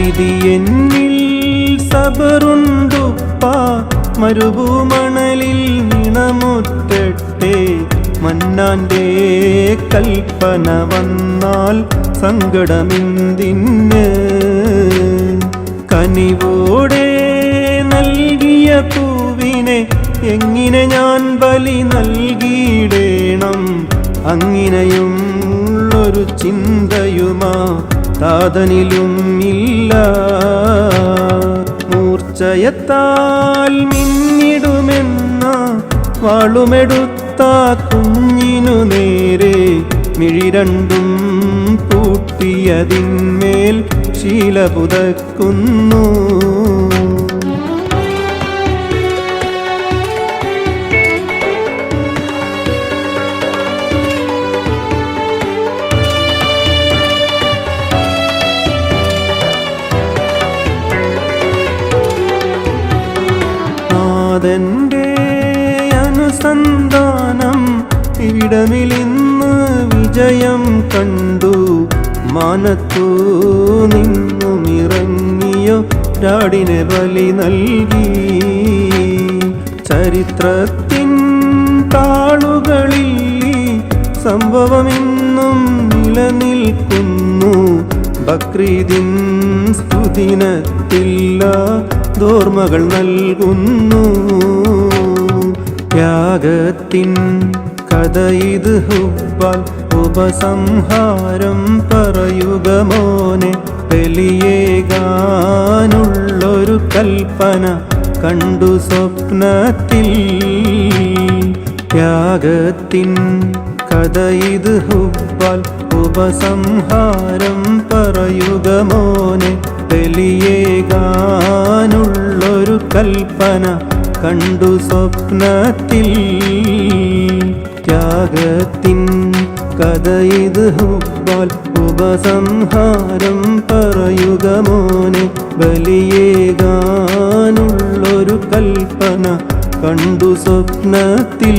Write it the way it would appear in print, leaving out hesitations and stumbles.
വിധി എന്നിൽ സബറുണ്ടുപ്പ മരുഭൂമണലിൽ നിണമുറ്റട്ടെ മന്നാന്റെ കൽപ്പന വന്നാൽ സങ്കടമെന്തിന് കനിവോടെ നൽകിയ പൂവിനെ എങ്ങനെ ഞാൻ ബലി നൽകിയിടേണം അങ്ങിനെയും ഉള്ളൊരു ചിന്തയുമാ താതനിലും ഇല്ല മൂർച്ചയത്താൽ മിന്നിടുമെന്ന വാളുമെടുത്ത കുഞ്ഞിനു നേരെ മിഴി രണ്ടും പൂട്ടിയതിന്മേൽ ശീല പുതക്കുന്നു നാഥന്റെ അനുസന്ധാനം ഇവിടമിലിന്ന് വിജയം കണ്ടു മാനത്തു നിന്നുമിറങ്ങിയോ രാടിനെ ബലി നൽകി ചരിത്രത്തിൻ താളുകളിൽ സംഭവമിന്നും നിലനിൽക്കുന്നു ബക്രീദിൻ സ്തുതിനത്തില്ല ഓർമ്മകൾ നൽകുന്നു ത്യാഗത്തിൻ കഥ ഇത് ഹുബ്ബാൽ ഉപസംഹാരം പറയുക മോനെ ബലിയേകാനുള്ളൊരു കൽപ്പന കണ്ടു സ്വപ്നത്തിൽ ത്യാഗത്തിൻ കഥ ഇത് ഹുബ്ബാൽ ഉപസംഹാരം പറയുക മോനെ ബലിയേകാനുള്ളൊരു കൽപ്പന കണ്ടു സ്വപ്നത്തിൽ ത്യാഗത്തിൻ കഥ ഇത് ഹുബ്ബാൽ ഉപസംഹാരം പറയുക മോനെ ബലിയേകാനുള്ളൊരു കൽപ്പന കണ്ടു സ്വപ്നത്തിൽ